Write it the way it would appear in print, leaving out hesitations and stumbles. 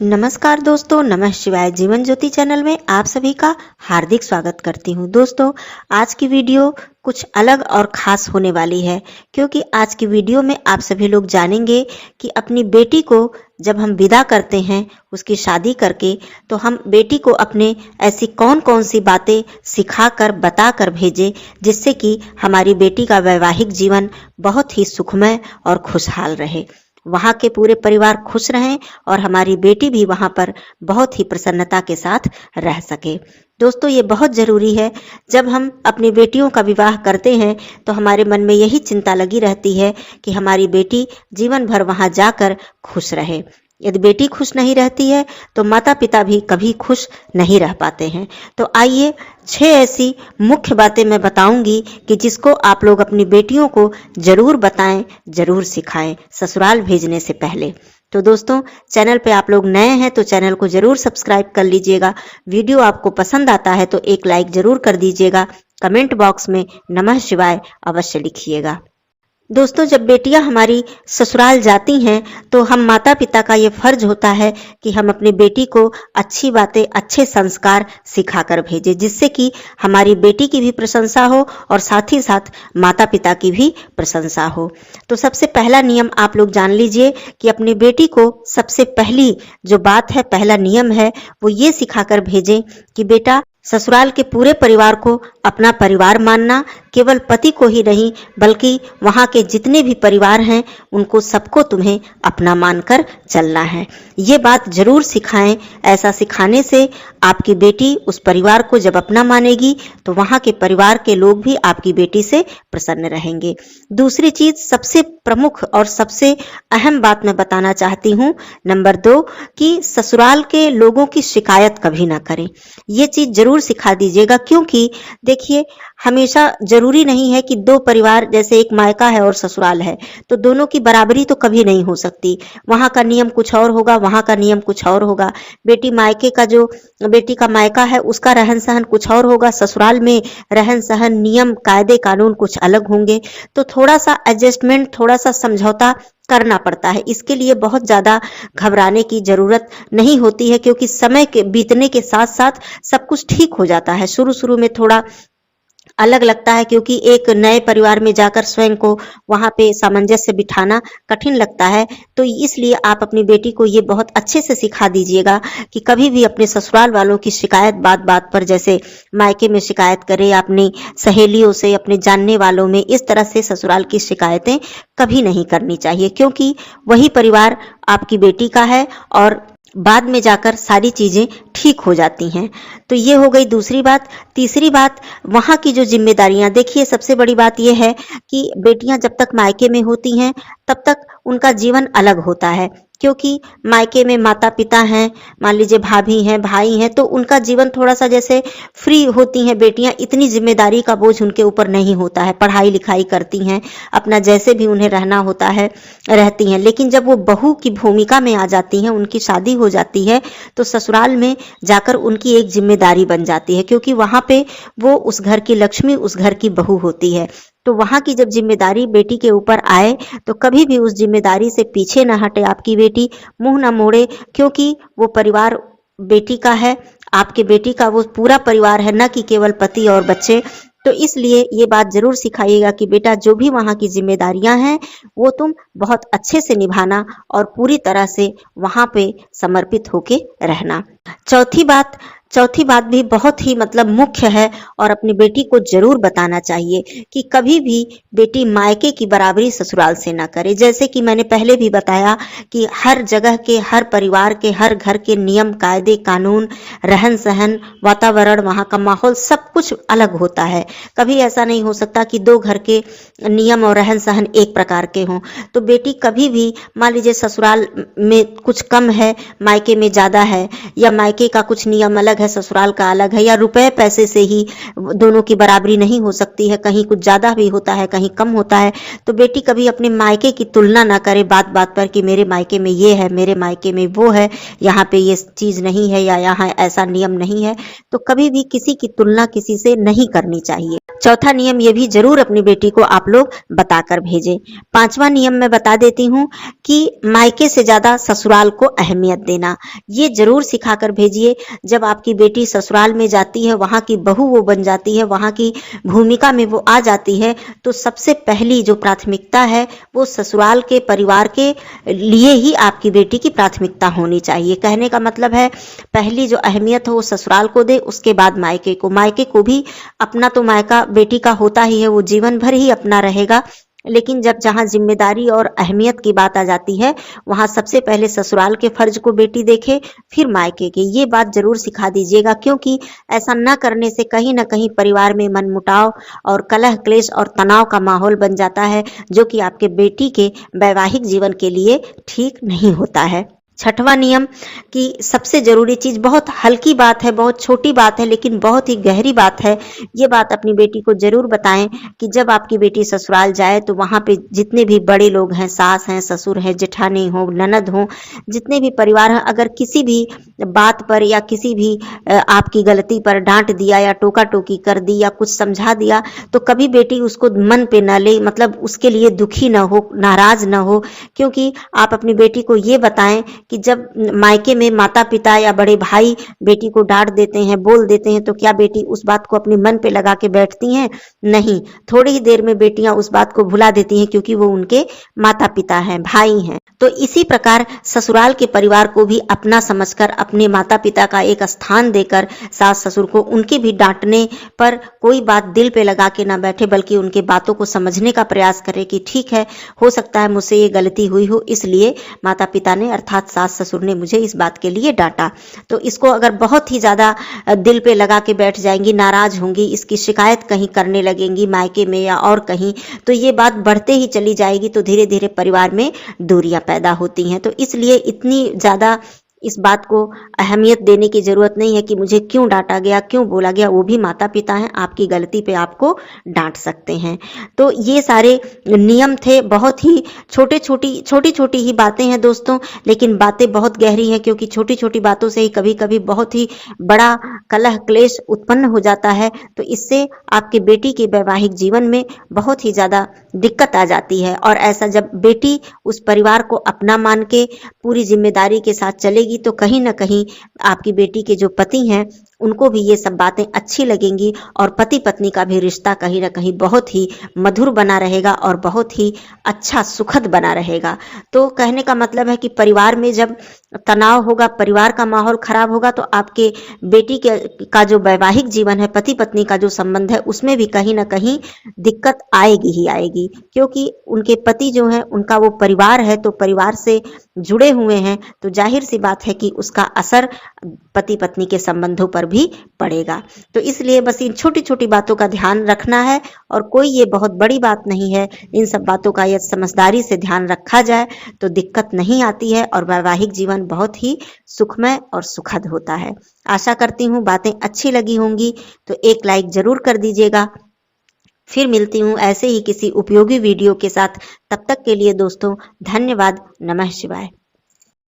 नमस्कार दोस्तों, नमः शिवाय। जीवन ज्योति चैनल में आप सभी का हार्दिक स्वागत करती हूँ। दोस्तों, आज की वीडियो कुछ अलग और खास होने वाली है, क्योंकि आज की वीडियो में आप सभी लोग जानेंगे कि अपनी बेटी को जब हम विदा करते हैं उसकी शादी करके, तो हम बेटी को अपने ऐसी कौन कौन सी बातें सिखाकर बताकर भेजें जिससे कि हमारी बेटी का वैवाहिक जीवन बहुत ही सुखमय और खुशहाल रहे, वहाँ के पूरे परिवार खुश रहें और हमारी बेटी भी वहाँ पर बहुत ही प्रसन्नता के साथ रह सके। दोस्तों, ये बहुत ज़रूरी है। जब हम अपनी बेटियों का विवाह करते हैं तो हमारे मन में यही चिंता लगी रहती है कि हमारी बेटी जीवन भर वहाँ जाकर खुश रहे। यदि बेटी खुश नहीं रहती है तो माता पिता भी कभी खुश नहीं रह पाते हैं। तो आइए 6 ऐसी मुख्य बातें मैं बताऊंगी कि जिसको आप लोग अपनी बेटियों को जरूर बताएं, जरूर सिखाएं ससुराल भेजने से पहले। तो दोस्तों, चैनल पे आप लोग नए हैं तो चैनल को जरूर सब्सक्राइब कर लीजिएगा। वीडियो आपको पसंद आता है तो एक लाइक जरूर कर दीजिएगा। कमेंट बॉक्स में नमः शिवाय अवश्य लिखिएगा। दोस्तों, जब बेटियां हमारी ससुराल जाती हैं तो हम माता पिता का ये फर्ज होता है कि हम अपनी बेटी को अच्छी बातें, अच्छे संस्कार सिखाकर भेजें, जिससे कि हमारी बेटी की भी प्रशंसा हो और साथ ही साथ माता पिता की भी प्रशंसा हो। तो सबसे पहला नियम आप लोग जान लीजिए कि अपनी बेटी को सबसे पहली जो बात है, पहला नियम है, वो ये सिखाकर भेजें कि बेटा, ससुराल के पूरे परिवार को अपना परिवार मानना, केवल पति को ही नहीं बल्कि वहाँ के जितने भी परिवार हैं उनको सबको तुम्हें अपना मानकर चलना है। ये बात जरूर सिखाएं। ऐसा सिखाने से आपकी बेटी उस परिवार को जब अपना मानेगी तो वहाँ के परिवार के लोग भी आपकी बेटी से प्रसन्न रहेंगे। दूसरी चीज, सबसे प्रमुख और सबसे अहम बात मैं बताना चाहती हूँ, नंबर 2, कि ससुराल के लोगों की शिकायत कभी ना करें। ये चीज जरूर सिखा दीजिएगा, क्योंकि देखिए, हमेशा जरूरी नहीं है कि दो परिवार, जैसे एक मायका है और ससुराल है, तो दोनों की बराबरी तो कभी नहीं हो सकती। वहां का नियम कुछ और होगा, वहां का नियम कुछ और होगा। बेटी का मायका है उसका रहन सहन कुछ और होगा, ससुराल में रहन सहन, नियम, कायदे कानून कुछ अलग होंगे। तो थोड़ा सा एडजस्टमेंट, थोड़ा सा समझौता करना पड़ता है। इसके लिए बहुत ज्यादा घबराने की जरूरत नहीं होती है, क्योंकि समय के बीतने के साथ साथ सब कुछ ठीक हो जाता है। शुरू शुरू में थोड़ा अलग लगता है, क्योंकि एक नए परिवार में जाकर स्वयं को वहां पे सामंजस्य बिठाना कठिन लगता है। तो इसलिए आप अपनी बेटी को ये बहुत अच्छे से सिखा दीजिएगा कि कभी भी अपने ससुराल वालों की शिकायत बात बात पर, जैसे मायके में शिकायत करे, अपनी सहेलियों से, अपने जानने वालों में, इस तरह से ससुराल की शिकायतें कभी नहीं करनी चाहिए, क्योंकि वही परिवार आपकी बेटी का है और बाद में जाकर सारी चीजें ठीक हो जाती हैं। तो ये हो गई दूसरी बात। तीसरी बात, वहाँ की जो जिम्मेदारियां, देखिए, सबसे बड़ी बात यह है कि बेटियां जब तक मायके में होती हैं तब तक उनका जीवन अलग होता है, क्योंकि मायके में माता पिता हैं, मान लीजिए भाभी हैं, भाई हैं, तो उनका जीवन थोड़ा सा जैसे फ्री होती हैं बेटियां, इतनी जिम्मेदारी का बोझ उनके ऊपर नहीं होता है, पढ़ाई लिखाई करती हैं, अपना जैसे भी उन्हें रहना होता है रहती हैं। लेकिन जब वो बहू की भूमिका में आ जाती हैं, उनकी शादी हो जाती है, तो ससुराल में जाकर उनकी एक जिम्मेदारी बन जाती है, क्योंकि वहां पे वो उस घर की लक्ष्मी, उस घर की बहू होती है। तो वहां की जब जिम्मेदारी बेटी के ऊपर आए तो कभी भी उस जिम्मेदारी से पीछे ना हटे आपकी बेटी, मुंह ना मोड़े, क्योंकि वो परिवार बेटी का है, आपके बेटी का वो पूरा परिवार है, न कि केवल पति और बच्चे। तो इसलिए ये बात जरूर सिखाइएगा कि बेटा, जो भी वहां की जिम्मेदारियां हैं वो तुम बहुत अच्छे से निभाना और पूरी तरह से वहां पे समर्पित होके रहना। चौथी बात भी बहुत ही मुख्य है और अपनी बेटी को जरूर बताना चाहिए कि कभी भी बेटी मायके की बराबरी ससुराल से ना करे। जैसे कि मैंने पहले भी बताया कि हर जगह के, हर परिवार के, हर घर के नियम, कायदे कानून, रहन सहन, वातावरण, वहाँ का माहौल, सब कुछ अलग होता है। कभी ऐसा नहीं हो सकता कि दो घर के नियम और रहन सहन एक प्रकार के हों। तो बेटी कभी भी, मान लीजिए ससुराल में कुछ कम है, मायके में ज्यादा है, या मायके का कुछ नियम अलग है, ससुराल का अलग है, या रुपए पैसे से ही दोनों की बराबरी नहीं हो सकती है, कहीं कुछ ज्यादा भी होता है, कहीं कम होता है। तो बेटी कभी अपने मायके की तुलना ना करे बात बात पर कि मेरे मायके में ये है, मेरे मायके में वो है, यहाँ पे ये चीज नहीं है, या यहाँ ऐसा नियम नहीं है। तो कभी भी किसी की तुलना किसी से नहीं करनी चाहिए। चौथा नियम ये भी जरूर अपनी बेटी को आप लोग बताकर भेजें। पांचवा नियम मैं बता देती हूँ कि मायके से ज्यादा ससुराल को अहमियत देना, ये जरूर सिखाकर भेजिए। जब आपकी बेटी ससुराल में जाती है, वहां की बहू वो बन जाती है, वहां की भूमिका में वो आ जाती है, तो सबसे पहली जो प्राथमिकता है वो ससुराल के परिवार के लिए ही आपकी बेटी की प्राथमिकता होनी चाहिए। कहने का मतलब है पहली जो अहमियत हो वो ससुराल को दे, उसके बाद मायके को। मायके को भी अपना तो मायका बेटी का होता ही है, वो जीवन भर ही अपना रहेगा, लेकिन जब जहां जिम्मेदारी और अहमियत की बात आ जाती है, वहां सबसे पहले ससुराल के फर्ज को बेटी देखे, फिर मायके के। ये बात जरूर सिखा दीजिएगा, क्योंकि ऐसा न करने से कहीं ना कहीं परिवार में मनमुटाव और कलह क्लेश और तनाव का माहौल बन जाता है, जो कि आपके बेटी के वैवाहिक जीवन के लिए ठीक नहीं होता है। छठवां नियम कि सबसे जरूरी चीज, बहुत हल्की बात है, बहुत छोटी बात है, लेकिन बहुत ही गहरी बात है। ये बात अपनी बेटी को जरूर बताएं कि जब आपकी बेटी ससुराल जाए तो वहां पे जितने भी बड़े लोग हैं, सास हैं, ससुर हैं, जेठानी हो, ननद हो, जितने भी परिवार हैं, अगर किसी भी बात पर या किसी भी आपकी गलती पर डांट दिया या टोका टोकी कर दी या कुछ समझा दिया, तो कभी बेटी उसको मन पे न ले, मतलब उसके लिए दुखी न हो, नाराज न हो। क्योंकि आप अपनी बेटी को ये बताएं कि जब मायके में माता पिता या बड़े भाई बेटी को डांट देते हैं, बोल देते हैं, तो क्या बेटी उस बात को अपने मन पे लगा के बैठती हैं? नहीं, थोड़ी ही देर में बेटियां उस बात को भुला देती हैं, क्योंकि वो उनके माता पिता हैं, भाई हैं। तो इसी प्रकार ससुराल के परिवार को भी अपना समझकर, अपने माता पिता का एक स्थान देकर, सास ससुर को उनके भी डांटने पर कोई बात दिल पे लगा के ना बैठे, बल्कि उनके बातों को समझने का प्रयास करे कि ठीक है, हो सकता है मुझसे ये गलती हुई हो, इसलिए माता पिता ने अर्थात सास ससुर ने मुझे इस बात के लिए डांटा। तो इसको अगर बहुत ही ज्यादा दिल पे लगा के बैठ जाएंगी, नाराज होंगी, इसकी शिकायत कहीं करने लगेंगी मायके में या और कहीं, तो ये बात बढ़ते ही चली जाएगी, तो धीरे धीरे परिवार में दूरियां पैदा होती हैं। तो इसलिए इतनी ज्यादा इस बात को अहमियत देने की जरूरत नहीं है कि मुझे क्यों डांटा गया, क्यों बोला गया। वो भी माता पिता हैं, आपकी गलती पे आपको डांट सकते हैं। तो ये सारे नियम थे, बहुत ही छोटी छोटी ही बातें हैं दोस्तों, लेकिन बातें बहुत गहरी हैं, क्योंकि छोटी छोटी बातों से ही कभी कभी बहुत ही बड़ा कलह क्लेश उत्पन्न हो जाता है। तो इससे आपके बेटी के वैवाहिक जीवन में बहुत ही ज्यादा दिक्कत आ जाती है। और ऐसा जब बेटी उस परिवार को अपना मान के पूरी जिम्मेदारी के साथ चलेगी, तो कहीं ना कहीं आपकी बेटी के जो पति हैं उनको भी ये सब बातें अच्छी लगेंगी, और पति पत्नी का भी रिश्ता कहीं ना कहीं बहुत ही मधुर बना रहेगा और बहुत ही अच्छा सुखद बना रहेगा। तो कहने का मतलब है कि परिवार में जब तनाव होगा, परिवार का माहौल खराब होगा, तो आपके बेटी का जो वैवाहिक जीवन है, पति पत्नी का जो संबंध है, उसमें भी कहीं ना कहीं दिक्कत आएगी ही आएगी। क्योंकि उनके पति जो है, उनका वो परिवार है, तो परिवार से जुड़े हुए हैं, तो जाहिर सी बात है कि उसका असर पति पत्नी के संबंधों पर भी पड़ेगा। तो इसलिए बस इन छोटी छोटी बातों का ध्यान रखना है, और कोई ये बहुत बड़ी बात नहीं है। इन सब बातों का यदि समझदारी से ध्यान रखा जाए तो दिक्कत नहीं आती है, और वैवाहिक जीवन बहुत ही सुखमय और सुखद होता है। आशा करती हूँ बातें अच्छी लगी होंगी, तो एक लाइक जरूर कर दीजिएगा। फिर मिलती हूँ ऐसे ही किसी उपयोगी वीडियो के साथ। तब तक के लिए दोस्तों धन्यवाद। नमः शिवाय।